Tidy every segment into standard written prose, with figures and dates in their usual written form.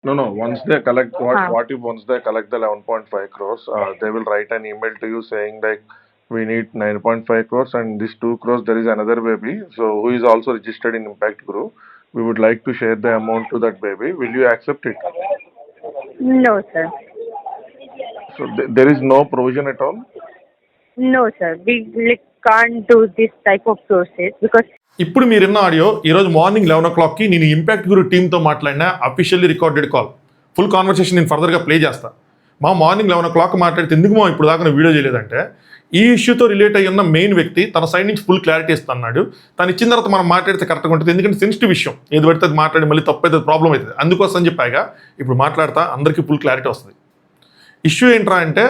No, no. Once they collect हाँ. what if once they collect the 11.5 crores, they will write an email to you saying like we need 9.5 crores and this 2 crores there is another baby so who is also registered in Impact Group. We would like to share the amount to that baby. Will you accept it? No, sir. So there is no provision at all. No, sir. We can't do this type of process because ఇప్పుడు మీరు విన్న audio ఈరోజు morning 11 o'clockకి నేను impact గురు టీంతో మాట్లాడిన officially recorded call. Full conversation నేను ఫర్దర్గా play చేస్తాను. మార్నింగ్ 11 o'clock మాట్లాడితే ఎందుకు ఇప్పుడు దాకా వీడియో చేయలేదంటే ఈ ఇష్యూతో రిలేట్ అయ్యి ఉన్న మెయిన్ వ్యక్తి తన సైడ్ నుంచి ఫుల్ క్లారిటీ ఇస్తున్నాడు. తను ఇచ్చిన తర్వాత మనం మాట్లాడితే కరెక్ట్గా ఉంటుంది. ఎందుకంటే సెన్సిటివ్ విషయం ఏది పడితే అది మాట్లాడి మళ్ళీ తప్పైతే ప్రాబ్లం అవుతుంది. అందుకోసం అని చెప్పాగా ఇప్పుడు మాట్లాడతా అందరికీ ఫుల్ క్లారిటీ వస్తుంది. ఇష్యూ ఏంట్రా అంటే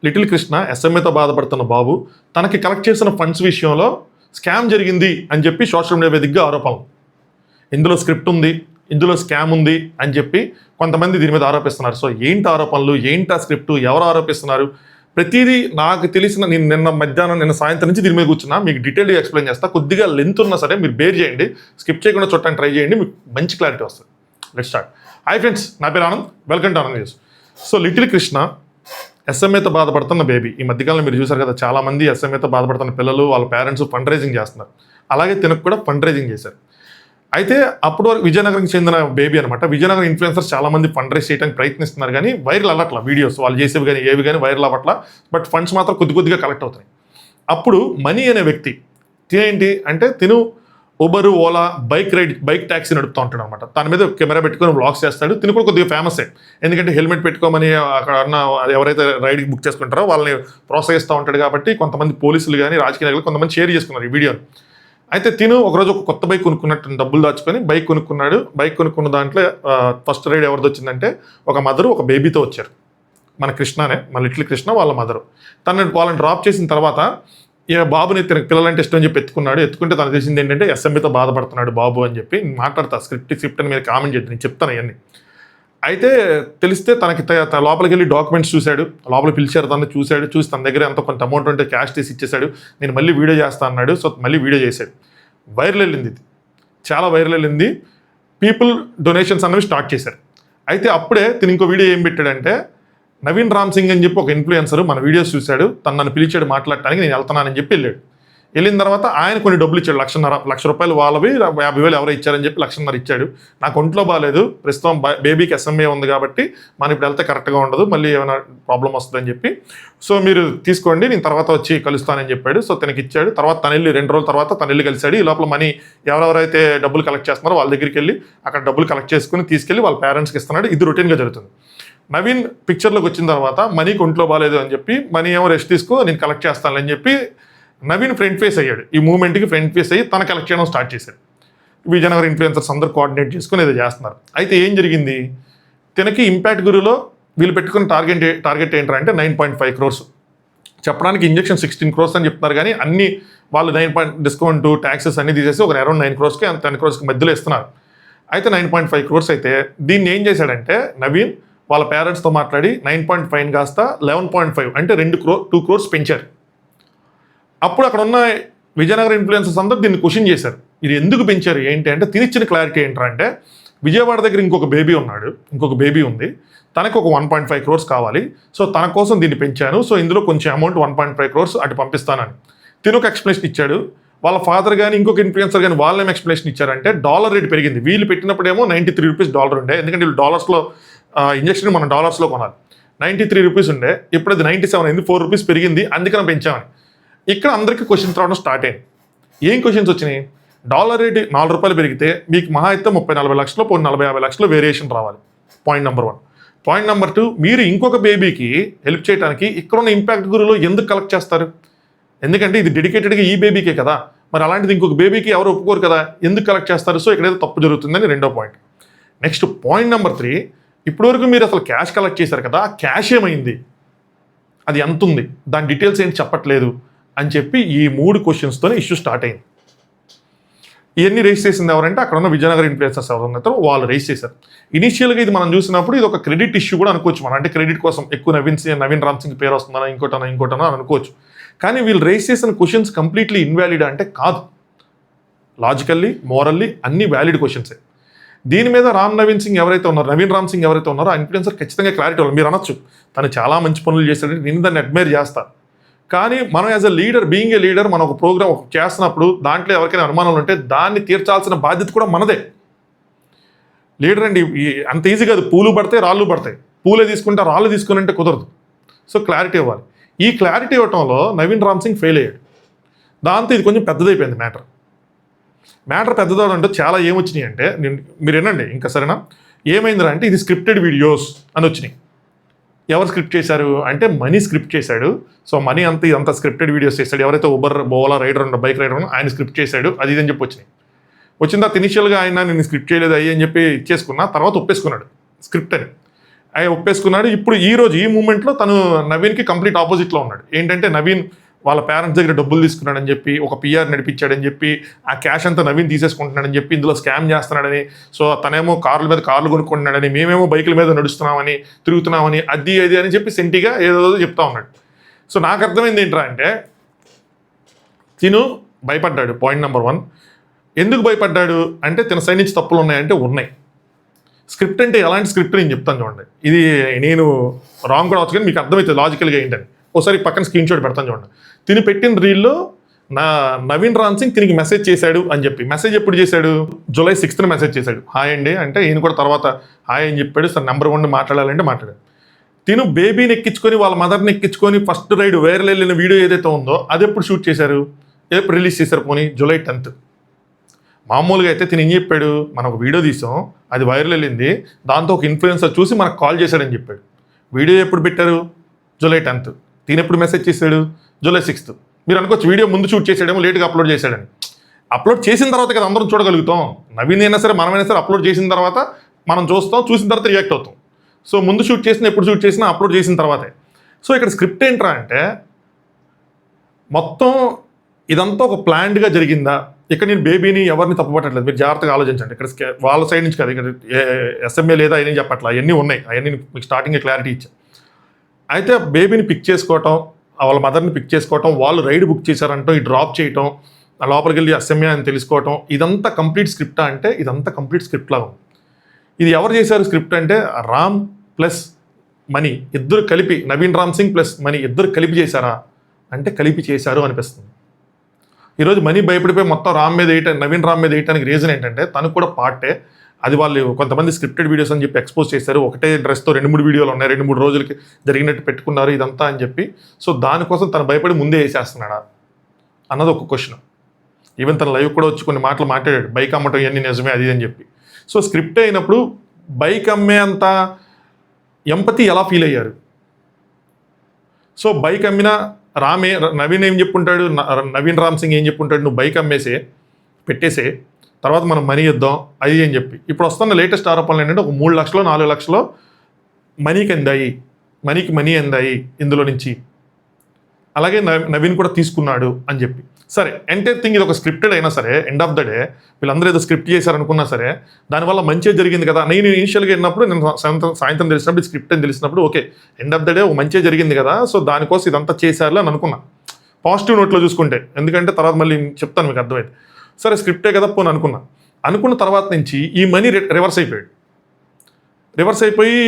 లిటిల్ కృష్ణ ఎస్ఎంఏతో బాధపడుతున్న బాబు తనకి కలెక్ట్ చేసిన ఫండ్స్ విషయంలో స్కామ్ జరిగింది అని చెప్పి సోషల్ మీడియా వేదికగా ఆరోపణలు. ఇందులో స్క్రిప్ట్ ఉంది, ఇందులో స్కామ్ ఉంది అని చెప్పి కొంతమంది దీని మీద ఆరోపిస్తున్నారు. సో ఏంటి ఆరోపణలు, ఏంటి ఆ స్క్రిప్ట్, ఎవరు ఆరోపిస్తున్నారు, ప్రతిదీ నాకు తెలిసిన నేను నిన్న సాయంత్రం నుంచి దీని మీద కూర్చున్నా మీకు డీటెయిల్గా ఎక్స్ప్లెయిన్ చేస్తా. కొద్దిగా లెంత్ ఉన్నా సరే మీరు బేర్ చేయండి, స్కిప్ చేయకుండా చూడటానికి ట్రై చేయండి, మీకు మంచి క్లారిటీ వస్తుంది. Let's start. హాయ్ ఫ్రెండ్స్, నా పేరు Anand, welcome to Anand news. So little Krishna ఎస్ఎంఏతో బాధపడుతున్న బేబీ. ఈ మధ్యకాలంలో మీరు చూసారు కదా, చాలామంది ఎస్ఎంఏతో బాధపడుతున్న పిల్లలు వాళ్ళ పేరెంట్స్ ఫండ్ రైజింగ్ చేస్తున్నారు. అలాగే తినకు కూడా ఫండ్ రైజింగ్ చేశారు. అయితే అప్పుడు వరకు విజయనగరంకి చెందిన బేబీ అనమాట. విజయనగరం ఇన్ఫ్లుయెన్సర్స్ చాలామంది ఫండ్ రైజ్ చేయడానికి ప్రయత్నిస్తున్నారు, కానీ వైరల్ అవ్వట్లా వీడియోస్, వాళ్ళు చేసేవి కానీ ఏవి కానీ వైరల్ అవ్వట్లా. బట్ ఫండ్స్ మాత్రం కొద్దిగా కలెక్ట్ అవుతున్నాయి. అప్పుడు మనీ అనే వ్యక్తి ఏంటి అంటే తిను ఉబరు, ఓలా, బైక్ ట్యాక్సీ నడుపుతూ ఉంటాడు అనమాట. దాని మీద కెమెరా పెట్టుకొని వ్లాగ్స్ చేస్తాడు. తిను కూడా కొద్దిగా ఫేమసే, ఎందుకంటే హెల్మెట్ పెట్టుకోమని అక్కడ ఉన్న ఎవరైతే రైడ్కి బుక్ చేసుకుంటారో వాళ్ళని ప్రోత్సహిస్తూ ఉంటాడు. కాబట్టి కొంతమంది పోలీసులు కానీ రాజకీయ నాయకులు కొంతమంది షేర్ చేసుకున్నారు ఈ వీడియోని. అయితే తిను ఒకరోజు ఒక కొత్త బైక్ కొనుక్కున్నట్టు డబ్బులు దాచుకొని బైక్ కొనుక్కున్నాడు. బైక్ కొనుక్కున్న దాంట్లో ఫస్ట్ రైడ్ ఎవరిది వచ్చిందంటే ఒక మదరు ఒక బేబీతో వచ్చారు. మన కృష్ణనే, మన లిటిల్ కృష్ణ వాళ్ళ మదరు. వాళ్ళని డ్రాప్ చేసిన తర్వాత బాబుని పిల్లలంటే ఇష్టం అని చెప్పి ఎత్తుకుంటే తనకు తెలిసింది ఏంటంటే ఎస్ఎంఏతో బాధపడుతున్నాడు బాబు అని చెప్పి మాట్లాడతా. స్క్రిప్ట్ అని మీరు కామెంట్ చేయండి, నేను చెప్తాను అవన్నీ. అయితే తెలిస్తే తనకి లోపలికి వెళ్ళి డాక్యుమెంట్స్ చూశాడు, లోపల పిలిచారు, తను చూసి తన దగ్గర ఎంత కొంత అమౌంట్ ఉంటే క్యాష్ తీసి ఇచ్చేశాడు. నేను మళ్ళీ వీడియో చేస్తా అన్నాడు. సో మళ్ళీ వీడియో చేశాడు. వైరల్ వెళ్ళింది, ఇది చాలా వైరల్ వెళ్ళింది. పీపుల్ డొనేషన్స్ అనేవి స్టార్ట్ చేశారు. అయితే అప్పుడే తిని ఇంకో వీడియో ఏం పెట్టాడంటే నవీన్ రామ్ సింగ్ అని చెప్పి ఒక ఇన్ఫ్లుయెన్సర్ మన వీడియోస్ చూశాడు, తను నన్ను పిలిచాడు మాట్లాడటానికి, నేను వెళ్తున్నానని చెప్పి వెళ్ళాడు. వెళ్ళిన తర్వాత ఆయన కొన్ని డబ్బులు ఇచ్చాడు, 1,50,000 రూపాయలు వాళ్ళవి, 50,000 ఎవరో ఇచ్చారని చెప్పి 1,50,000 ఇచ్చాడు. నాకు ఒంట్లో బాగాలేదు, ప్రస్తుతం బేబీకి ఎస్ఎంఏ ఉంది కాబట్టి మనం ఇప్పుడు వెళ్తే కరెక్ట్గా ఉండదు, మళ్ళీ ఏమైనా ప్రాబ్లం వస్తుందని చెప్పి, సో మీరు తీసుకోండి నేను తర్వాత వచ్చి కలుస్తానని చెప్పాడు. సో తనకి ఇచ్చాడు. తర్వాత తను వెళ్ళి 2 రోజుల తర్వాత తను వెళ్ళి కలిశాడు. ఈ లోపల మనీ ఎవరెవరైతే డబ్బులు కలెక్ట్ చేస్తున్నారో వాళ్ళ దగ్గరికి వెళ్ళి అక్కడ డబ్బులు కలెక్ట్ చేసుకుని తీసుకెళ్ళి వాళ్ళ పేరెంట్స్కి ఇస్తున్నాడు. ఇది రొటీన్గా జరుగుతుంది. నవీన్ పిక్చర్లోకి వచ్చిన తర్వాత మనీకి ఒంట్లో బాగాలేదు అని చెప్పి మనీ ఏమో రెస్ట్ తీసుకో నేను కలెక్ట్ చేస్తానని చెప్పి నవీన్ ఫ్రంట్ ఫేస్ అయ్యాడు. ఈ మూమెంట్కి ఫ్రంట్ ఫేస్ అయ్యి తన కలెక్ట్ చేయడం స్టార్ట్ చేశాడు. విజయనగరం ఇన్ఫ్లుయెన్సర్స్ అందరూ కోఆర్డినేట్ చేసుకుని ఏదో చేస్తున్నారు. అయితే ఏం జరిగింది, తనకి ఇంపాక్ట్ గురులో వీళ్ళు పెట్టుకున్న టార్గెట్ ఏంటంటే 9.5 crores. చెప్పడానికి ఇంజెక్షన్ 16 crores అని చెప్తున్నారు, కానీ అన్ని వాళ్ళు 9 డిస్కౌంట్ ట్యాక్సెస్ అన్ని తీసేసి ఒక అరౌండ్ 9 crores-కి 10 crores-కి మధ్యలో ఇస్తున్నారు. అయితే 9.5 crores అయితే దీన్ని ఏం చేశాడంటే నవీన్ వాళ్ళ పేరెంట్స్తో మాట్లాడి 9.5 కాస్త 11.5 అంటే 2 crores పెంచారు. అప్పుడు అక్కడ ఉన్న విజయనగరం ఇన్ఫ్లుయెన్సర్స్ అందరూ దీన్ని క్వశ్చన్ చేశారు, ఇది ఎందుకు పెంచారు ఏంటి అంటే తినిచ్చిన క్లారిటీ ఏంటంటే విజయవాడ దగ్గర ఇంకొక బేబీ ఉంది, తనకు ఒక 1.5 crores కావాలి, సో తన కోసం దీన్ని పెంచాను, సో ఇందులో కొంచెం అమౌంట్ 1.5 crores అటు పంపిస్తానని తిను ఒక ఎక్స్ప్లెనేషన్ ఇచ్చాడు. వాళ్ళ ఫాదర్ కానీ ఇంకొక ఇన్ఫ్లుయెన్సర్ కానీ వాళ్ళేమో ఎక్స్ప్లెనేషన్ ఇచ్చారంటే డాలర్ రేట్ పెరిగింది. వీళ్ళు పెట్టినప్పుడేమో 93 రూపీస్ డాలర్ ఉండే, ఎందుకంటే వీళ్ళు డాలర్స్లో ఇంజక్షన్ మనం డాలర్స్లో కొనాలి. 93 రూపీస్ ఉండే, ఇప్పుడు అది 97 అయింది, 4 రూపీస్ పెరిగింది, అందుకని పెంచామని. ఇక్కడ అందరికీ క్వశ్చన్స్ రావడం స్టార్ట్ అయింది. ఏం క్వశ్చన్స్ వచ్చినాయి, డాలర్ రేట్ 4 రూపాయలు పెరిగితే మీకు మహా అయితే 30-40 లక్షలు 40-50 లక్షలు వేరియేషన్ రావాలి. Point number 1. పాయింట్ నెంబర్ 2, మీరు ఇంకొక బేబీకి హెల్ప్ చేయడానికి ఇక్కడున్న ఇంపాక్ట్ గురులో ఎందుకు కలెక్ట్ చేస్తారు, ఎందుకంటే ఇది డెడికేటెడ్గా ఈ బేబీకే కదా, మరి అలాంటిది ఇంకొక బేబీకి ఎవరు ఒప్పుకోరు కదా, ఎందుకు కలెక్ట్ చేస్తారు, సో ఇక్కడైతే తప్పు జరుగుతుందని రెండో పాయింట్. నెక్స్ట్ పాయింట్ నెంబర్ 3, ఇప్పటివరకు మీరు అసలు క్యాష్ కలెక్ట్ చేశారు కదా, ఆ క్యాష్ ఏమైంది, అది ఎంత ఉంది, దాని డీటెయిల్స్ ఏంటి చెప్పట్లేదు అని చెప్పి ఈ 3 క్వశ్చన్స్తోనే ఇష్యూ స్టార్ట్ అయింది. ఇవన్నీ రేస్ చేసింది ఎవరంటే అక్కడ ఉన్న విజయనగరం ఇన్ఫ్లుయెన్సర్స్ ఎవరున్నారో వాళ్ళు రేస్ చేశారు. ఇనిషియల్గా ఇది మనం చూసినప్పుడు ఇది ఒక క్రెడిట్ ఇష్యూ కూడా అనుకోవచ్చు మనం, అంటే క్రెడిట్ కోసం ఎక్కువ నవీన్ రామ్ సింగ్ పేరు వస్తుందన్నా ఇంకోటనో అనుకోవచ్చు. కానీ వీళ్ళు రేస్ చేసిన క్వశ్చన్స్ కంప్లీట్లీ ఇన్వాలిడ్ అంటే కాదు, లాజికల్లీ మోరల్లీ అన్ని వ్యాలిడ్ క్వశ్చన్సే. దీని మీద నవీన్ రామ్ సింగ్ ఎవరైతే ఉన్నారో ఆ ఇన్ఫ్లుయెన్సర్ ఖచ్చితంగా క్లారిటీ వాళ్ళు మీరు అనొచ్చు తను చాలా మంచి పనులు చేస్తాడని నేను దాన్ని అడ్మైర్ చేస్తా. కానీ మనం as a leader being a leader మనం ఒక ప్రోగ్రామ్ చేస్తున్నప్పుడు దాంట్లో ఎవరికైనా అనుమానాలు ఉంటే దాన్ని తీర్చాల్సిన బాధ్యత కూడా మనదే. లీడర్ అండి అంత ఈజీ కాదు, పూలు పడతాయి రాళ్ళు పడతాయి, పూలే తీసుకుంటే రాళ్ళు తీసుకుని అంటే కుదరదు. సో క్లారిటీ ఇవ్వాలి. ఈ క్లారిటీ ఇవ్వటంలో నవీన్ రామ్ సింగ్ ఫెయిల్ అయ్యాడు. దాంతో ఇది కొంచెం పెద్దదైపోయింది మ్యాటర్ పెద్దదవడంటే చాలా ఏమొచ్చినాయి అంటే మీరు వినండి ఇంకా సరేనా. ఏమైందిరా అంటే ఇది స్క్రిప్టెడ్ వీడియోస్ అని వచ్చినాయి. ఎవరు స్క్రిప్ట్ చేశారు అంటే మనీ స్క్రిప్ట్ చేశాడు. సో మనీ అంత స్క్రిప్టెడ్ వీడియోస్ చేశాడు. ఎవరైతే ఓలా రైడర్ ఉన్న బైక్ రైడర్ ఉన్న ఆయన స్క్రిప్ట్ చేశాడు అది ఇది అని చెప్పి వచ్చిన తర్వాత ఇనిషియల్గా ఆయన నేను స్క్రిప్ట్ చేయలేదు అయ్యి అని చెప్పి ఇచ్చేసుకున్నా. తర్వాత ఒప్పేసుకున్నాడు స్క్రిప్ట్ అని. ఆయన ఒప్పేసుకున్నాడు. ఇప్పుడు ఈ మూమెంట్లో తను నవీన్కి కంప్లీట్ ఆపోజిట్లో ఉన్నాడు. ఏంటంటే నవీన్ వాళ్ళ పేరెంట్స్ దగ్గర డబ్బులు తీసుకున్నాడని చెప్పి ఒక పిఆర్ నడిపించాడని చెప్పి ఆ క్యాష్ అంతా నవీన్ తీసేసుకుంటున్నాడని చెప్పి ఇందులో స్కామ్ చేస్తున్నాడని, సో తనేమో కార్ల మీద కార్లు కొనుక్కుంటున్నాడని, మేమేమో బైకుల మీద నడుస్తున్నామని తిరుగుతున్నామని అది అని చెప్పి సెంటిగా ఏదో చెప్తా ఉన్నాడు. సో నాకు అర్థమైంది ఏంట్రా అంటే తిను భయపడ్డాడు. పాయింట్ నెంబర్ 1 ఎందుకు భయపడ్డాడు అంటే తన సైడ్ నుంచి తప్పులు ఉన్నాయంటే ఉన్నాయి. స్క్రిప్ట్ అంటే ఎలాంటి స్క్రిప్ట్ నేను చెప్తాను చూడండి. ఇది నేను రాంగ్ కూడా వచ్చు కానీ మీకు అర్థమవుతుంది లాజికల్గా ఏంటని. ఒకసారి పక్కన స్క్రీన్ షాట్ పెడతాను చూడండి. తిని పెట్టిన రీల్లో నవీన్ రామ్ సింగ్ తినికి మెసేజ్ చేశాడు అని చెప్పి మెసేజ్ ఎప్పుడు చేశాడు జూలై 6th మెసేజ్ చేశాడు. హాయ్ అండి అంటే ఈయన కూడా తర్వాత హాయ్ అని చెప్పాడు. సార్ నెంబర్ 1 మాట్లాడాలంటే మాట్లాడాడు. తిను బేబీని ఎక్కించుకొని వాళ్ళ మదర్ని ఎక్కించుకొని ఫస్ట్ రైడ్ వైరల్ వెళ్ళిన వీడియో ఏదైతే ఉందో అది ఎప్పుడు షూట్ చేశారు ఎప్పుడు రిలీజ్ చేశారు పోనీ జూలై 10th. మామూలుగా అయితే తిని ఏం చెప్పాడు మనం ఒక వీడియో తీసాం అది వైరల్ వెళ్ళింది దాంతో ఒక ఇన్ఫ్లుయెన్సర్ చూసి మనకు కాల్ చేశాడని చెప్పాడు. వీడియో ఎప్పుడు పెట్టారు జూలై 10th. తిని ఎప్పుడు మెసేజ్ చేశాడు జూలై 6th. మీరు అనుకోవచ్చు వీడియో ముందు షూట్ చేసాడేమో లేట్గా అప్లోడ్ చేశాడని. అప్లోడ్ చేసిన తర్వాత కదా అందరం చూడగలుగుతాం. నవీన్ అయినా సరే మనమైనా సరే అప్లోడ్ చేసిన తర్వాత మనం చూస్తాం, చూసిన తర్వాత రియాక్ట్ అవుతాం. సో ముందు షూట్ చేసినా ఎప్పుడు షూట్ చేసినా అప్లోడ్ చేసిన తర్వాతే. సో ఇక్కడ స్క్రిప్ట్ ఏంట్రా అంటే మొత్తం ఇదంతా ఒక ప్లాన్డ్గా జరిగిందా. ఇక్కడ నేను బేబీని ఎవరిని తప్పుపట్టట్లేదు, మీరు జాగ్రత్తగా ఆలోచించండి. ఇక్కడ వాళ్ళ సైడ్ నుంచి కదా ఇక్కడ ఎస్ఎంఏ లేదా అవన్నీ చెప్పట్లా, అవన్నీ ఉన్నాయి, అవన్నీ మీకు స్టార్టింగ్ క్లారిటీ ఇచ్చా. అయితే బేబీని పిక్ చేసుకోవటం వాళ్ళ మదర్ని పిక్ చేసుకోవటం వాళ్ళు రైడ్ బుక్ చేశారంటో ఈ డ్రాప్ చేయటం లోపలికి వెళ్ళి ఎస్ఎంఏ అని తెలుసుకోవటం ఇదంతా కంప్లీట్ స్క్రిప్టా అంటే ఇదంతా కంప్లీట్ స్క్రిప్ట్ లాగా ఉంది. ఇది ఎవరు చేశారు స్క్రిప్ట్ అంటే రామ్ ప్లస్ మనీ ఇద్దరు కలిపి నవీన్ రామ్ సింగ్ ప్లస్ మనీ ఇద్దరు కలిపి చేశారా అంటే కలిపి చేశారు అనిపిస్తుంది. ఈరోజు మనీ భయపడిపోయి మొత్తం నవీన్ రామ్ మీద వేయటానికి రీజన్ ఏంటంటే తను కూడా పార్టే. అది వాళ్ళు కొంతమంది స్క్రిప్టెడ్ వీడియోస్ అని చెప్పి ఎక్స్పోజ్ చేశారు. ఒకటే డ్రెస్తో 2-3 వీడియోలు ఉన్నాయి, 2-3 రోజులకి జరిగినట్టు పెట్టుకున్నారు ఇదంతా అని చెప్పి. సో దానికోసం తను భయపడి ముందే వేసేస్తున్నాడా అన్నది ఒక క్వశ్చన్. ఈవెన్ తన లైవ్ కూడా వచ్చి కొన్ని మాటలు మాట్లాడాడు బైక్ అమ్మటం ఇవన్నీ నిజమే అది అని చెప్పి. సో స్క్రిప్ట్ అయినప్పుడు బైక్ అమ్మే అంత ఎంపతి ఎలా ఫీల్ అయ్యారు. సో బైక్ అమ్మిన నవీన్ ఏం చెప్పుంటాడు, నవీన్ రామ్ సింగ్ ఏం చెప్పుంటాడు, నువ్వు బైక్ అమ్మేసే పెట్టేసే తర్వాత మనం మనీ ఇద్దాం అది అని చెప్పి. ఇప్పుడు వస్తున్న లేటెస్ట్ ఆరోపణలు ఏంటంటే ఒక 3 లక్షలు 4 లక్షలు మనీకి మనీ అందాయి ఇందులో నుంచి, అలాగే నవీన్ కూడా తీసుకున్నాడు అని చెప్పి. సరే ఎంటైర్ థింగ్ ఇది ఒక స్క్రిప్టెడ్ అయినా సరే ఎండ్ ఆఫ్ ద డే వీళ్ళందరూ ఏదో స్క్రిప్ట్ చేశారనుకున్నా సరే దానివల్ల మంచిగా జరిగింది కదా. నేను ఇనిషియల్గా వెళ్ళినప్పుడు నేను సాయంత్రం తెలిసినప్పుడు స్క్రిప్ట్ అని తెలిసినప్పుడు okay end of the day ఒక మంచిగా జరిగింది కదా, సో దానికోసం ఇదంతా చేశారు అని అనుకున్నా పాజిటివ్ నోట్లో చూసుకుంటే. ఎందుకంటే తర్వాత మళ్ళీ చెప్తాను మీకు అర్థమైంది. సరే స్క్రిప్టే కదా పోను అనుకున్న తర్వాత నుంచి ఈ మనీ రివర్స్ అయిపోయి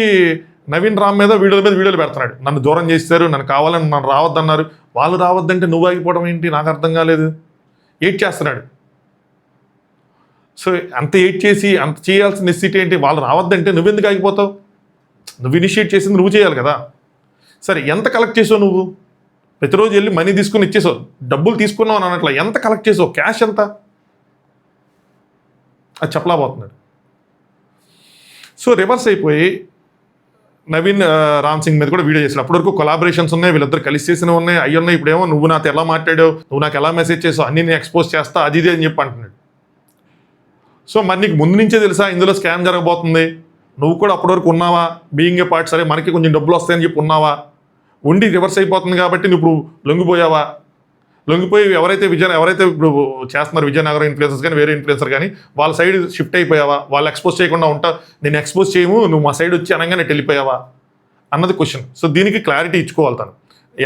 నవీన్ రామ్ మీద వీడియోలు పెడుతున్నాడు. నన్ను దూరం చేశారు, నన్ను కావాలని నన్ను రావద్దన్నారు, వాళ్ళు రావద్దంటే నువ్వు ఆగిపోవడం ఏంటి నాకు అర్థం కాలేదు. ఎయిట్ చేస్తున్నాడు. సో అంత ఎయిట్ చేసి అంత చేయాల్సిన నెసిటీ ఏంటి, వాళ్ళు రావద్దంటే నువ్వెందుకు ఆగిపోతావు, నువ్వు ఇనిషియేట్ చేసింది నువ్వు చేయాలి కదా. సరే ఎంత కలెక్ట్ చేసావు నువ్వు, ప్రతిరోజు వెళ్ళి మనీ తీసుకుని ఇచ్చేసావు, డబ్బులు తీసుకున్నావు అని అన్నట్ల ఎంత కలెక్ట్ చేసావు, క్యాష్ ఎంత అది చెప్పలేకపోతున్నాడు. సో రివర్స్ అయిపోయి నవీన్ రామ్ సింగ్ మీద కూడా వీడియో చేశాడు. అప్పటి వరకు కొలాబరేషన్స్ ఉన్నాయి, వీళ్ళిద్దరు కలిసి చేసినవి ఉన్నాయి, అయ్యి ఉన్నాయి. ఇప్పుడేమో నువ్వు నాతో ఎలా మాట్లాడావు, నువ్వు నాకు ఎలా మెసేజ్ చేసావు అన్నీ నేను ఎక్స్పోజ్ చేస్తా అది ఇది అని చెప్పి అంటున్నాడు. సో మరి నీకు ముందు నుంచే తెలుసా ఇందులో స్కామ్ జరగబోతుంది, నువ్వు కూడా అప్పటి వరకు ఉన్నావా, బీయింగ్ ఏ పార్ట్, సరే మనకి కొంచెం డబ్బులు వస్తాయని చెప్పి ఉన్నావా, ఉండి రివర్స్ అయిపోతుంది కాబట్టి నువ్వు ఇప్పుడు లొంగిపోయి ఎవరైతే ఇప్పుడు చేస్తున్నారు విజయనగరం ఇన్ఫ్లుయెన్సర్స్ కానీ వేరే ఇన్ఫ్లుయెన్సర్ కానీ వాళ్ళ సైడ్ షిఫ్ట్ అయిపోయావా, వాళ్ళు ఎక్స్పోజ్ చేయకుండా ఉంటా నేను ఎక్స్పోజ్ చేయము నువ్వు మా సైడ్ వచ్చి అనగానే వెళ్ళిపోయావా అన్నది క్వశ్చన్. సో దీనికి క్లారిటీ ఇచ్చుకోవాలి. తను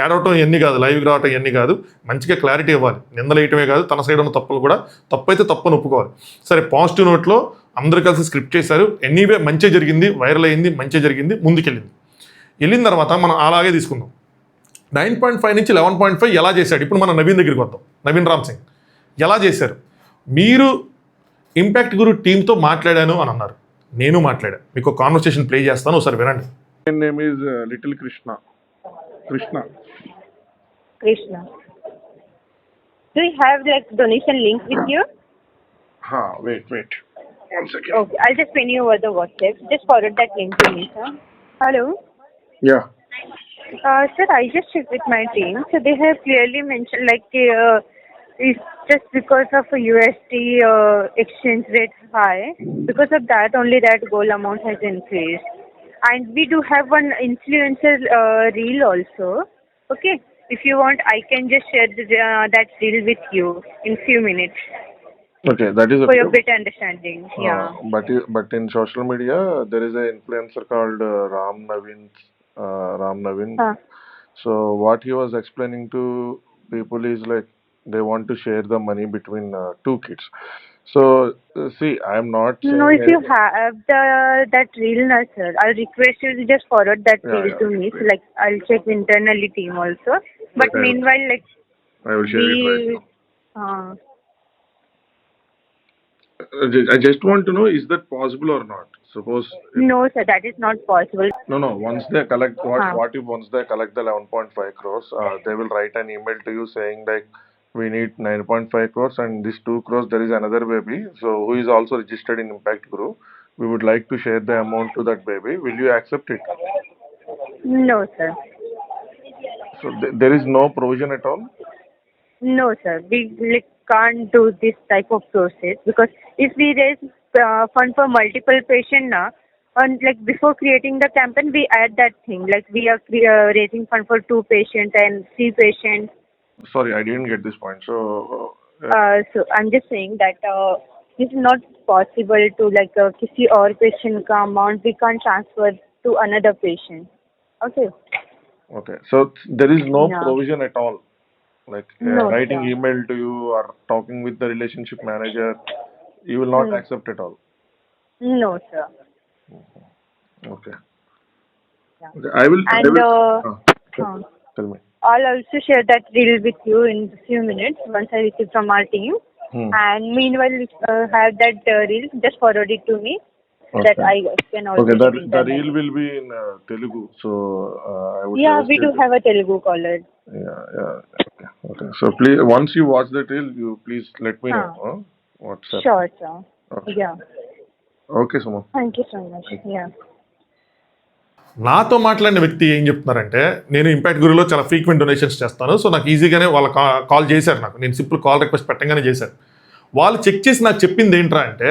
ఏడవటం ఇవన్నీ కాదు, లైవ్కి రావటం ఇవన్నీ కాదు, మంచిగా క్లారిటీ ఇవ్వాలి. నిందలేయటమే కాదు తన సైడ్ ఉన్న తప్పులు కూడా తప్పైతే తప్పని ఒప్పుకోవాలి. సరే పాజిటివ్ నోట్లో అందరూ కలిసి స్క్రిప్ట్ చేశారు. ఎనీవే మంచి జరిగింది, వైరల్ అయింది, మంచి జరిగింది, ముందుకెళ్ళింది. వెళ్ళిన తర్వాత మనం అలాగే తీసుకుందాం. 9.5 నుంచి 11.5 ఎలా చేశాడు? ఇప్పుడు మనం నవీన్ దగ్గరికి వద్దాం. నవీన్ రామ్ సింగ్ ఎలా చేశారు? మీరు ఇంపాక్ట్ గురు టీంతో మాట్లాడాను అని అన్నారు. నేను మాట్లాడాను. మీకు కాన్వర్సేషన్ ప్లే చేస్తాను, ఒకసారి వినండి. My name is Little Krishna. Krishna. Do you have like donation link with you? Wait. 1 second. Okay, I'll just pin you over the WhatsApp. Just forward that link to me, sir. Hello. Yeah. Sir, I just checked with my team. So they have clearly mentioned like it's just because of USD exchange rate high. Because of that, only that goal amount has increased. And we do have one influencer reel also. Okay, if you want, I can just share that reel with you in few minutes Okay, that is for okay. your better understanding. Yeah. But in social media, there is an influencer called Ram Navin. So what he was explaining to people is like they want to share the money between two kids. So see, I am not saying No, if you have that reel, na sir, I'll request you to just forward that reel to me. So like I'll check internally team also. But Okay. meanwhile, like I will share it right now. uh, I just want to know, is that possible or not? Suppose no sir, that is not possible. no. Once they collect Huh. what if once they collect the 11.5 crores, they will write an email to you saying like we need 9.5 crores and this 2 crores there is another baby. So who is also registered in Impact Group? We would like to share the amount to that baby. Will you accept it? No sir. So there is no provision at all. No sir, we like can't do this type of process because if we raise fund for multiple patient now, and like before creating the campaign, we add that thing like we are raising fund for 2 patients and 3 patients. Sorry, I didn't get this point. So So I'm just saying that this is not possible to like किसी और patient का amount we can't transfer to another patient. Okay. okay, so there is no Yeah. provision at all. Like No, writing sir. email to you or talking with the relationship manager, you will not accept at all. No sir. Okay. Yeah. Okay, I will. And Tell me. I'll also share that reel with you in a few minutes once I receive from our team. And meanwhile, have that reel, just forward it to me so that I can also. Okay, check the internally. reel will be in Telugu, so I would. Yeah, suggest we do you- have a Telugu caller. Yeah. Okay. So please, once you watch the reel, you please let me know. What's up? Sure, sir. Okay. Yeah. Okay, Suma. Thank you so much. Yeah. నాతో మాట్లాడిన వ్యక్తి ఏం చెప్తున్నారంటే, నేను impact గురులో చాలా frequent donations చేస్తాను, so నాకు ఈజీగానే వాళ్ళ కాల్ చేశారు. నాకు నేను సింపుల్ కాల్ రిక్వెస్ట్ పెట్టగానే చేశారు. వాళ్ళు చెక్ చేసి నాకు చెప్పింది ఏంట్రా అంటే,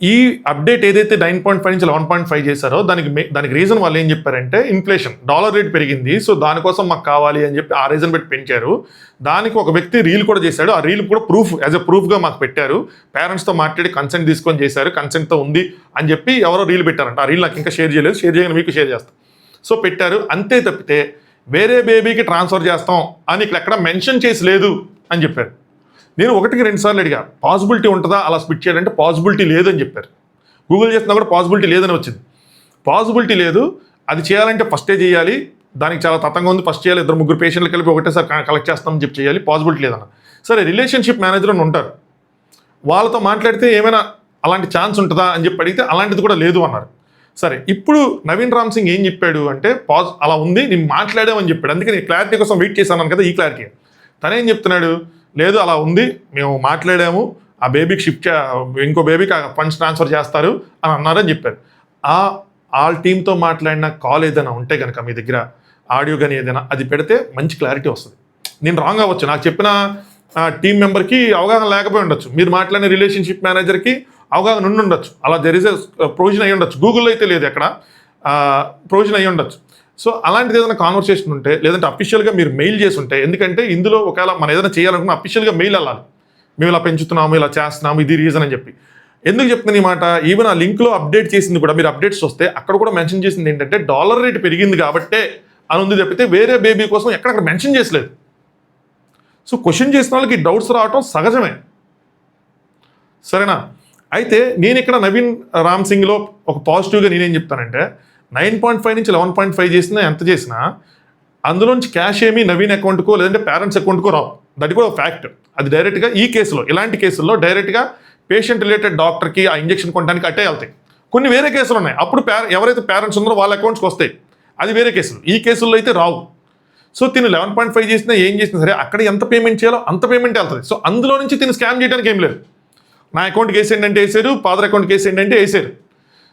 ఈ అప్డేట్ ఏదైతే 9.5 నుంచి 11.5 చేశారో దానికి రీజన్ వాళ్ళు ఏం చెప్పారంటే, ఇన్ఫ్లేషన్, డాలర్ రేట్ పెరిగింది, సో దానికోసం మాకు కావాలి అని చెప్పి ఆ రీజన్ పెట్టి పెంచారు. దానికి ఒక వ్యక్తి రీల్ కూడా చేశాడు. ఆ రీల్ కూడా యాజ్ ఎ ప్రూఫ్గా మాకు పెట్టారు. పేరెంట్స్తో మాట్లాడి కన్సెంట్ తీసుకొని చేశారు, కన్సెంట్తో ఉంది అని చెప్పి ఎవరో రీల్ పెట్టారంట. ఆ రీల్ నాకు ఇంకా షేర్ చేయలేదు, షేర్ చేయగానే మీకు షేర్ చేస్తాను. సో పెట్టారు, అంతే తప్పితే వేరే బేబీకి ట్రాన్స్ఫర్ చేస్తాం అని ఇక్కడ ఎక్కడ మెన్షన్ చేసి లేదు అని చెప్పారు. నేను 1-2 సార్లు అడిగా, పాసిబిలిటీ ఉంటుందా అలా స్ప్లిట్ చేయాలంటే పాసిబిలిటీ లేదని చెప్పారు. గూగుల్ చేసినా కూడా పాసిబిలిటీ లేదని వచ్చింది. పాసిబిలిటీ లేదు, అది చేయాలంటే ఫస్టే చేయాలి, దానికి చాలా తతంగా ఉంది, ఫస్ట్ చేయాలి, 2-3 పేషెంట్లు కలిపి ఒకటేసారి కలెక్ట్ చేస్తామని చెప్పి చేయాలి, పాసిబిలిటీ లేదన్న. సరే, రిలేషన్షిప్ మేనేజర్ అని ఉంటారు, వాళ్ళతో మాట్లాడితే ఏమైనా అలాంటి ఛాన్స్ ఉంటుందా అని చెప్పి అడిగితే అలాంటిది కూడా లేదు అన్నారు. సరే, ఇప్పుడు నవీన్ రామ్ సింగ్ ఏం చెప్పాడు అంటే, అలా ఉంది, నేను మాట్లాడామని చెప్పాడు. అందుకే నేను క్లారిటీ కోసం వెయిట్ చేశాను కదా, ఈ క్లారిటీ. తనేం చెప్తున్నాడు, లేదు అలా ఉంది, మేము మాట్లాడాము, ఆ బేబీకి ఇంకో బేబీకి ఫండ్స్ ట్రాన్స్ఫర్ చేస్తారు అని అన్నారని చెప్పారు. వాళ్ళ టీంతో మాట్లాడిన కాల్ ఏదైనా ఉంటే కనుక మీ దగ్గర ఆడియో కానీ ఏదైనా అది పెడితే మంచి క్లారిటీ వస్తుంది. నేను రాంగ్ అవ్వచ్చు, నాకు చెప్పిన టీం మెంబర్కి అవగాహన లేకపోయి ఉండొచ్చు, మీరు మాట్లాడిన రిలేషన్షిప్ మేనేజర్కి అవగాహన ఉండి ఉండొచ్చు, అలా దెర్ ఇస్ ఎ ప్రొవిజన్ అయ్యి ఉండొచ్చు. గూగుల్లో అయితే లేదు, ఎక్కడ ప్రొవిజన్ అయ్యి ఉండొచ్చు. సో అలాంటిది ఏదైనా కాన్వర్సేషన్ ఉంటే, లేదంటే అఫీషియల్గా మీరు మెయిల్ చేసి ఉంటే, ఎందుకంటే ఇందులో ఒకవేళ మనం ఏదైనా చేయాలనుకున్న అఫీషియల్గా మెయిల్ వెళ్ళాలి, మేము ఇలా పెంచుతున్నాము, ఇలా చేస్తున్నాము, ఇది రీజన్ అని చెప్పి. ఎందుకు చెప్తున్నాను ఈ మాట, ఈవెన్ ఆ లింక్లో అప్డేట్ చేసింది కూడా, మీరు అప్డేట్స్ వస్తే అక్కడ కూడా మెన్షన్ చేసింది ఏంటంటే డాలర్ రేట్ పెరిగింది కాబట్టే అని ఉంది తప్పితే వేరే బేబీ కోసం ఎక్కడక్కడ మెన్షన్ చేసలేదు. సో క్వశ్చన్ చేసిన వాళ్ళకి డౌట్స్ రావటం సహజమే, సరేనా? అయితే నేను ఇక్కడ నవీన్ రామ్ సింగ్లో ఒక పాజిటివ్గా నేనేం చెప్తానంటే 9.5 నుంచి 11.5 చేసినా ఎంత చేసినా అందులోంచి క్యాష్ ఏమీ నవీన్ అకౌంట్కో లేదంటే పేరెంట్స్ అకౌంట్కో రావు. దట్ కూడా ఒక ఫ్యాక్ట్. అది డైరెక్ట్గా ఈ కేసులో ఇలాంటి కేసుల్లో డైరెక్ట్గా పేషెంట్ రిలేటెడ్ డాక్టర్కి ఆ ఇంజెక్షన్ కొనడానికి అట్టే వెళ్తాయి. కొన్ని వేరే కేసులు ఉన్నాయి, అప్పుడు ఎవరైతే పేరెంట్స్ ఉన్నారో వాళ్ళ అకౌంట్స్కి వస్తాయి, అది వేరే కేసులు. ఈ కేసుల్లో అయితే రావు. సో తిను 11.5 చేసినా ఏం చేసినా సరే అక్కడ ఎంత పేమెంట్ చేయాలో అంత పేమెంట్ వెళ్తుంది. సో అందులో నుంచి తిను స్కామ్ చేయడానికి ఏం లేదు. నా అకౌంట్కి వేసేయండి అంటే వేసారు, ఫాదర్ అకౌంట్కి వేసేయండి అంటే వేసారు.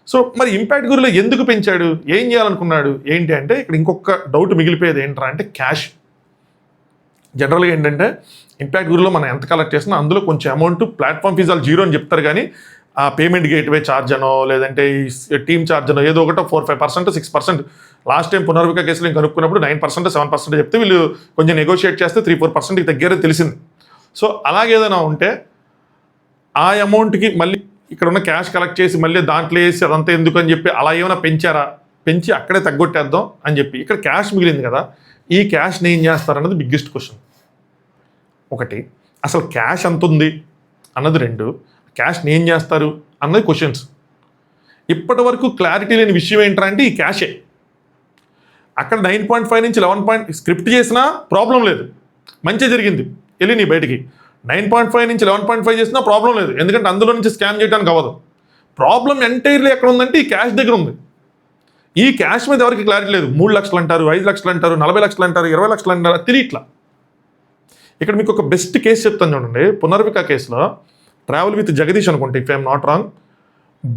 సో మరి ఇంపాక్ట్ గురిలో ఎందుకు పెంచాడు, ఏం చేయాలనుకున్నాడు ఏంటి అంటే ఇక్కడ ఇంకొక డౌట్ మిగిలిపోయేది ఏంట్రా అంటే క్యాష్. జనరల్గా ఏంటంటే ఇంపాక్ట్ గురిలో మనం ఎంత కలెక్ట్ చేసినా అందులో కొంచెం అమౌంట్ ప్లాట్ఫామ్ ఫీజాలు 0 అని చెప్తారు, కానీ ఆ పేమెంట్ గేట్వే ఛార్జ్ అనో లేదంటే ఈ టీమ్ ఛార్జ్ అనో ఏదో ఒకటో 4-5%, 6%. లాస్ట్ టైం పునర్విక కేసులో నేను కనుక్కున్నప్పుడు 9%, 7% చెప్తే వీళ్ళు కొంచెం నెగోషియేట్ చేస్తే 3-4% తగ్గారని తెలిసింది. సో అలాగేదైనా ఉంటే ఆ అమౌంట్కి మళ్ళీ ఇక్కడ ఉన్న క్యాష్ కలెక్ట్ చేసి మళ్ళీ దాంట్లో వేసి అదంతా ఎందుకు అని చెప్పి అలా ఏమైనా పెంచారా, పెంచి అక్కడే తగ్గొట్టేద్దాం అని చెప్పి ఇక్కడ క్యాష్ మిగిలింది కదా, ఈ క్యాష్ని ఏం చేస్తారన్నది బిగ్గెస్ట్ క్వశ్చన్. ఒకటి, అసలు క్యాష్ ఎంత ఉంది అన్నది. 2, క్యాష్ని ఏం చేస్తారు అన్నది క్వశ్చన్స్. ఇప్పటి వరకు క్లారిటీ లేని విషయం ఏంటంటే అంటే ఈ క్యాషే. అక్కడ 9.5 నుంచి 11 స్క్రిప్ట్ చేసినా ప్రాబ్లం లేదు, మంచిగా జరిగింది, వెళ్ళి నీ బయటికి. 9.5 నుంచి 11.5 చేసినా ప్రాబ్లం లేదు, ఎందుకంటే అందులో నుంచి స్కామ్ చేయడానికి అవ్వదు. ప్రాబ్లం ఎంటైర్లీ ఎక్కడ ఉందంటే ఈ క్యాష్ దగ్గర ఉంది. ఈ క్యాష్ మీద ఎవరికి క్లారిటీ లేదు. 3 లక్షలు అంటారు, 5 లక్షలు అంటారు, 40 లక్షలు అంటారు, 20 లక్షలు అంటారు, తిరిగిట్లా. ఇక్కడ మీకు ఒక బెస్ట్ కేసు చెప్తాను చూడండి. పునర్విక కేసులో ట్రావెల్ విత్ జగదీష్ అనుకుంటే, ఇఫ్ ఐఎమ్ నాట్ రాంగ్,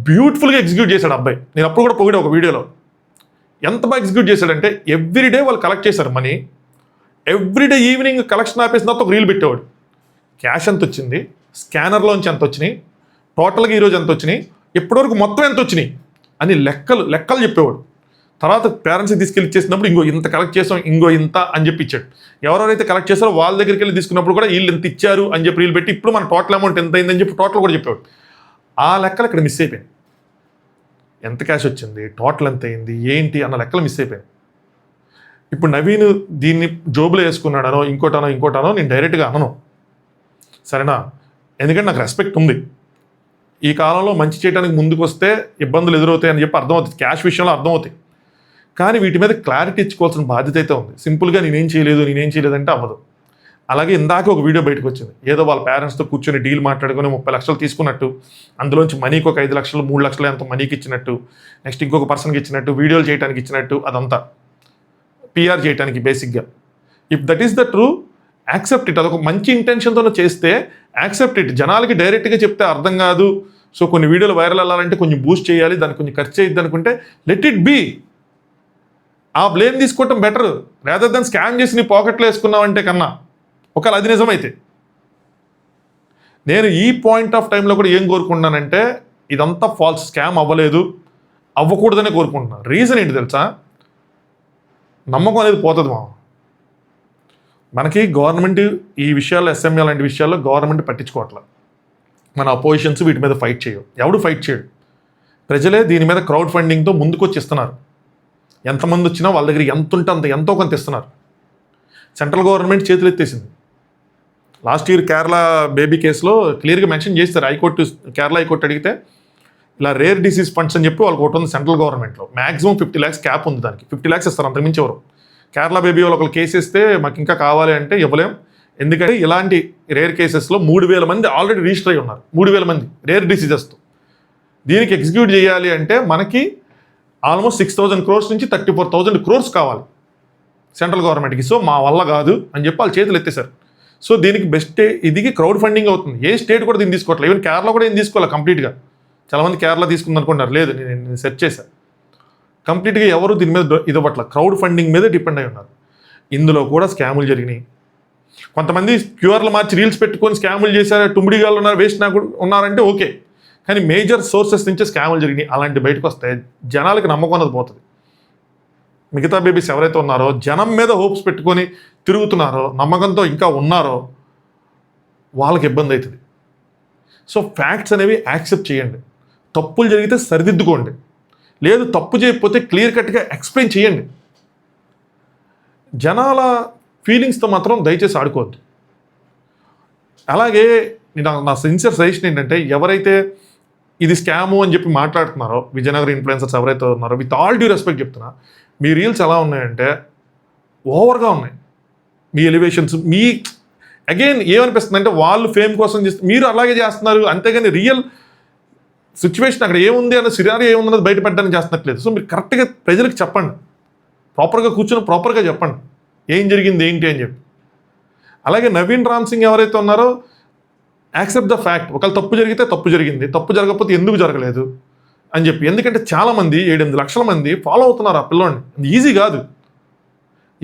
బ్యూటిఫుల్గా ఎగ్జిక్యూట్ చేశాడు అబ్బాయి. నేను అప్పుడు కూడా పొగిడా ఒక వీడియోలో. ఎంత బాగా ఎగ్జిక్యూట్ చేశాడంటే ఎవ్రీడే వాళ్ళు కలెక్ట్ చేశారు మనీ. ఎవ్రీడే ఈవినింగ్ కలెక్షన్ ఆపేసిన తర్వాత ఒక రీల్ పెట్టేవాడు. క్యాష్ ఎంత వచ్చింది, స్కానర్లోంచి ఎంత వచ్చినాయి, టోటల్గా ఈరోజు ఎంత వచ్చినాయి, ఇప్పటివరకు మొత్తం ఎంత వచ్చినాయి అని లెక్కలు చెప్పేవాడు. తర్వాత పేరెంట్స్కి తీసుకెళ్ళి ఇచ్చేసినప్పుడు ఇంకో ఇంత కలెక్ట్ చేసాం, ఇంకో ఇంత అని చెప్పి ఇచ్చాడు. ఎవరెవరైతే కలెక్ట్ చేస్తారో వాళ్ళ దగ్గరికి వెళ్ళి తీసుకున్నప్పుడు కూడా వీళ్ళు ఎంత ఇచ్చారు అని చెప్పి రీల్ పెట్టి ఇప్పుడు మన టోటల్ అమౌంట్ ఎంత అయిందని చెప్పి టోటల్ కూడా చెప్పేవాడు. ఆ లెక్కలు ఇక్కడ మిస్ అయిపోయింది. ఎంత క్యాష్ వచ్చింది, టోటల్ ఎంత అయింది ఏంటి అన్న లెక్కలు మిస్ అయిపోయింది. ఇప్పుడు నవీన్ దీన్ని జోబులో వేసుకున్నాడనో ఇంకోటనో నేను డైరెక్ట్గా అనను, సరేనా? ఎందుకంటే నాకు రెస్పెక్ట్ ఉంది. ఈ కాలంలో మంచి చేయడానికి ముందుకు వస్తే ఇబ్బందులు ఎదురవుతాయి అని చెప్పి అర్థమవుతుంది, క్యాష్ విషయంలో అర్థమవుతాయి. కానీ వీటి మీద క్లారిటీ ఇచ్చుకోవాల్సిన బాధ్యత అయితే ఉంది. సింపుల్గా నేనేం చేయలేదు అంటే అవ్వదు. అలాగే ఇందాక ఒక వీడియో బయటకు వచ్చింది, ఏదో వాళ్ళ పేరెంట్స్తో కూర్చొని డీల్ మాట్లాడుకొని 30 లక్షలు తీసుకున్నట్టు, అందులోంచి మనీకి ఒక 5 లక్షలు 3 లక్షలు ఎంత మనీకి ఇచ్చినట్టు, నెక్స్ట్ ఇంకొక పర్సన్కి ఇచ్చినట్టు, వీడియోలు చేయడానికి ఇచ్చినట్టు, అదంతా పిఆర్ చేయడానికి బేసిక్గా. If that is the true, accept it. అదొక మంచి ఇంటెన్షన్తో చేస్తే యాక్సెప్ట్ ఇట్. జనాలకి డైరెక్ట్గా చెప్తే అర్థం కాదు, సో కొన్ని వీడియోలు వైరల్ అవ్వాలంటే కొంచెం బూస్ట్ చేయాలి, దానికి కొంచెం ఖర్చు అయ్యిద్ది అనుకుంటే లెట్ ఇట్ బీ. ఆ బ్లేమ్ తీసుకోవటం బెటర్ రాదర్ దాన్ స్కామ్ చేసి నీ పాకెట్లో వేసుకున్నావంటే కన్నా. ఒకవేళ అది నిజమైతే నేను ఈ పాయింట్ ఆఫ్ టైంలో కూడా ఏం కోరుకుంటున్నానంటే ఇదంతా ఫాల్స్, స్కామ్ అవ్వలేదు, అవ్వకూడదనే కోరుకుంటున్నాను. రీజన్ ఏంటి తెలుసా? నమ్మకం అనేది పోతుంది మనకి. గవర్నమెంట్ ఈ విషయాల్లో, ఎస్ఎంఏ లాంటి విషయాల్లో గవర్నమెంట్ పట్టించుకోవట్లేదు. మన అపోజిషన్స్ వీటి మీద ఫైట్ చేయవు, ఎవడు ఫైట్ చేయడు. ప్రజలే దీని మీద క్రౌడ్ ఫండింగ్తో ముందుకొచ్చి ఇస్తున్నారు. ఎంతమంది వచ్చినా వాళ్ళ దగ్గర ఎంత ఉంటే అంత ఎంతో కొంత ఇస్తున్నారు. సెంట్రల్ గవర్నమెంట్ చేతులు ఎత్తేసింది. లాస్ట్ ఇయర్ కేరళ బేబీ కేసులో క్లియర్గా మెన్షన్ చేస్తారు. కేరళ హైకోర్టు అడిగితే ఇలా రేర్ డిసీజ్ ఫండ్స్ అని చెప్పి వాళ్ళకి ఒకటి ఉంది సెంట్రల్ గవర్నమెంట్లో. మ్యాక్సిమం 50 lakhs క్యాప్ ఉంది దానికి. 50 lakhs ఇస్తారు, అంతకుమించి ఎవరు. కేరళ బేబీ వాళ్ళు ఒకళ్ళు కేసు ఇస్తే మాకు ఇంకా కావాలి అంటే ఇవ్వలేం, ఎందుకంటే ఇలాంటి రేర్ కేసెస్లో 3,000 మంది ఆల్రెడీ రిజిస్టర్ అయి ఉన్నారు. 3,000 మంది రేర్ డిసీజెస్తో. దీనికి ఎగ్జిక్యూట్ చేయాలి అంటే మనకి ఆల్మోస్ట్ 6,000 crores నుంచి 34,000 crores కావాలి సెంట్రల్ గవర్నమెంట్కి. సో మా వల్ల కాదు అని చెప్పి వాళ్ళు చేతులు ఎత్తేసారు. సో దీనికి బెస్ట్ ఇది క్రౌడ్ ఫండింగ్ అవుతుంది. ఏ స్టేట్ కూడా దీన్ని తీసుకోవట్లేదు. ఈవెన్ కేరళ కూడా ఏం తీసుకోవాలి కంప్లీట్గా. చాలామంది కేరళ తీసుకుంది అనుకుంటున్నారు, లేదు నేను సెర్చ్ చేశాను. కంప్లీట్గా ఎవరు దీని మీద ఇది అవ్వట్ల, క్రౌడ్ ఫండింగ్ మీద డిపెండ్ అయి ఉన్నారు. ఇందులో కూడా స్కాములు జరిగినాయి. కొంతమంది క్యూఆర్లు మార్చి రీల్స్ పెట్టుకొని స్కాములు చేశారు, టుమ్మిడిగాళ్ళు ఉన్నారు, వేస్ట్ నాకు ఉన్నారంటే ఓకే. కానీ మేజర్ సోర్సెస్ నుంచే స్కాములు జరిగినాయి. అలాంటి బయటకు వస్తే జనాలకి నమ్మకం అన్నది పోతుంది. మిగతా బేబీస్ ఎవరైతే ఉన్నారో జనం మీద హోప్స్ పెట్టుకొని తిరుగుతున్నారో, నమ్మకంతో ఇంకా ఉన్నారో వాళ్ళకి ఇబ్బంది అవుతుంది. సో ఫ్యాక్ట్స్ అనేవి యాక్సెప్ట్ చేయండి. తప్పులు జరిగితే సరిదిద్దుకోండి, లేదు తప్పు చేయకపోతే క్లియర్ కట్గా ఎక్స్ప్లెయిన్ చేయండి. జనాల ఫీలింగ్స్తో మాత్రం దయచేసి ఆడుకోవద్దు. అలాగే నా సిన్సియర్ సజెషన్ ఏంటంటే ఎవరైతే ఇది స్కాము అని చెప్పి మాట్లాడుతున్నారో విజయనగరం ఇన్ఫ్లుయెన్సర్స్ ఎవరైతే ఉన్నారో, విత్ ఆల్ డ్యూ రెస్పెక్ట్ చెప్తున్నా, మీ రీల్స్ ఎలా ఉన్నాయంటే ఓవర్గా ఉన్నాయి. మీ ఎలివేషన్స్ మీ అగైన్ ఏమనిపిస్తుంది అంటే వాళ్ళు ఫేమ్ కోసం చేస్తే మీరు అలాగే చేస్తున్నారు, అంతేగాని రియల్ సిచ్యువేషన్ అక్కడ ఏముంది అన్న సినారియో ఏముందన్నది బయటపెట్టడానికి చేస్తున్నట్లేదు. సో మీరు కరెక్ట్గా ప్రజలకు చెప్పండి, ప్రాపర్గా కూర్చొని ప్రాపర్గా చెప్పండి ఏం జరిగింది ఏంటి అని చెప్పి. అలాగే నవీన్ రామ్ సింగ్ ఎవరైతే ఉన్నారో యాక్సెప్ట్ ద ఫ్యాక్ట్, ఒకవేళ తప్పు జరిగితే తప్పు జరిగింది, తప్పు జరగకపోతే ఎందుకు జరగలేదు అని చెప్పి. ఎందుకంటే చాలామంది 7-8 లక్షల మంది ఫాలో అవుతున్నారు ఆ పిల్లోడిని. ఈజీ కాదు.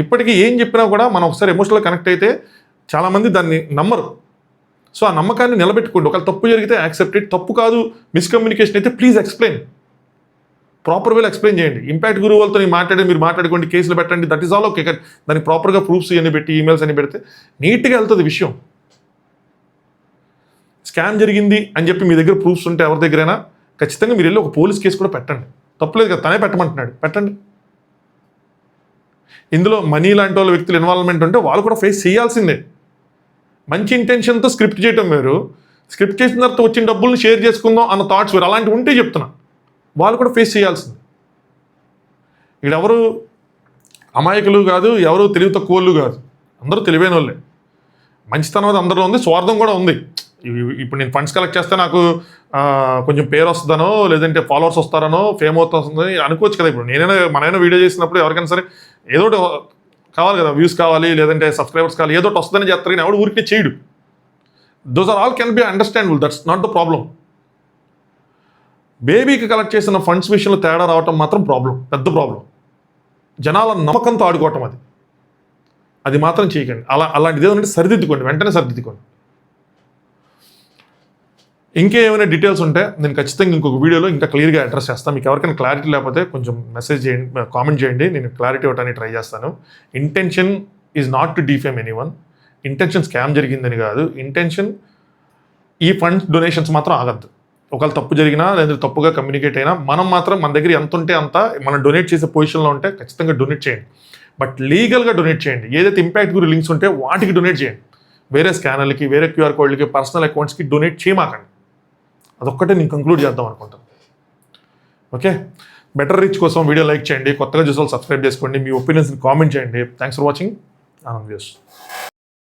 ఇప్పటికీ ఏం చెప్పినా కూడా మనం ఒకసారి ఎమోషనల్గా కనెక్ట్ అయితే చాలామంది దాన్ని నమ్మరు. సో ఆ నమ్మకాన్ని నిలబెట్టుకోండి. ఒకవేళ తప్పు జరిగితే యాక్సెప్ట్ ఇట్, తప్పు కాదు మిస్కమ్యూనికేషన్ అయితే ప్లీజ్ ఎక్స్ప్లెయిన్, ప్రాపర్ వేలో ఎక్స్ప్లెయిన్ చేయండి. ఇంపాక్ట్ గురువు వాళ్ళతో మీరు మాట్లాడుకోండి, కేసులు పెట్టండి, దట్ ఈస్ ఆల్ ఓకే. దానికి ప్రాపర్గా ప్రూఫ్స్ అన్ని పెట్టి ఈమెయిల్స్ అన్ని పెడితే నీట్గా వెళ్తుంది విషయం. స్కామ్ జరిగింది అని చెప్పి మీ దగ్గర ప్రూఫ్స్ ఉంటే ఎవరి దగ్గరైనా ఖచ్చితంగా మీరు వెళ్ళి ఒక పోలీస్ కేసు కూడా పెట్టండి, తప్పులేదు కదా, తనే పెట్టమంటున్నాడు పెట్టండి. ఇందులో మనీ లాంటి వాళ్ళ వ్యక్తులు ఇన్వాల్వ్మెంట్ ఉంటే వాళ్ళు కూడా ఫేస్ చేయాల్సిందే. మంచి ఇంటెన్షన్తో స్క్రిప్ట్ చేయడం వేరు, స్క్రిప్ట్ చేసిన తర్వాత వచ్చిన డబ్బుల్ని షేర్ చేసుకుందాం అన్న థాట్స్ వేరు. అలాంటివి ఉంటే చెప్తున్నా వాళ్ళు కూడా ఫేస్ చేయాల్సింది. ఇక్కడ ఎవరు అమాయకులు కాదు, ఎవరు తెలివి తక్కువళ్ళు కాదు, అందరూ తెలివైన వాళ్ళే. మంచితనం అది అందరిలో ఉంది, స్వార్థం కూడా ఉంది. ఇప్పుడు నేను ఫండ్స్ కలెక్ట్ చేస్తే నాకు కొంచెం పేరు వస్తుందనో, లేదంటే ఫాలోవర్స్ వస్తారనో, ఫేమ్ అవుతుందని అనుకోవచ్చు కదా. ఇప్పుడు మనైనా వీడియో చేసినప్పుడు ఎవరికైనా సరే ఏదో కావాలి కదా, వ్యూస్ కావాలి, లేదంటే సబ్స్క్రైబర్స్ కావాలి, ఏదో వస్తుందని చేస్తారు. కానీ ఎవడు ఊరికే చేయడు. Those are all can be understandable, that's not the problem. బేబీకి కలెక్ట్ చేసిన ఫండ్స్ విషయంలో తేడా రావటం మాత్రం ప్రాబ్లం, పెద్ద ప్రాబ్లం. జనాల నమ్మకంతో ఆడుకోవటం అది మాత్రం చేయకండి. అలాంటిది ఏదంటే సరిదిద్దుకోండి, వెంటనే సరిదిద్దుకోండి. ఇంకేమైనా డీటెయిల్స్ ఉంటే నేను ఖచ్చితంగా ఇంకొక వీడియోలో ఇంకా క్లియర్గా అడ్రస్ చేస్తాను. మీకు ఎవరికైనా క్లారిటీ లేకపోతే కొంచెం మెసేజ్ చేయండి, కామెంట్ చేయండి, నేను క్లారిటీ ఇవ్వడానికి ట్రై చేస్తాను. Intention is not to defame anyone. Intention scam జరిగిందని కాదు, ఇంటెన్షన్ ఈ ఫండ్స్ డొనేషన్స్ మాత్రం ఆగద్దు. ఒకవేళ తప్పు జరిగినా లేదా తప్పుగా కమ్యూనికేట్ అయినా మనం మాత్రం మన దగ్గర ఎంత ఉంటే అంత మనం డొనేట్ చేసే పొజిషన్లో ఉంటే ఖచ్చితంగా డొనేట్ చేయండి. బట్ లీగల్గా డొనేట్ చేయండి. ఏదైతే ఇంపాక్ట్ గురి లింక్స్ ఉంటే వాటికి డొనేట్ చేయండి. వేరే స్కానర్లకి, వేరే క్యూఆర్ కోడ్లకి, పర్సనల్ అకౌంట్స్కి డొనేట్ చేయమాకండి. అదొక్కటే నేను కంక్లూడ్ చేద్దాం అనుకుంటాను. ఓకే, బెటర్ రీచ్ కోసం వీడియో లైక్ చేయండి, కొత్తగా చూసే వాళ్ళు సబ్స్క్రైబ్ చేసుకోండి, మీ ఒపీనియన్స్ని కామెంట్ చేయండి. Thanks for watching Anand views.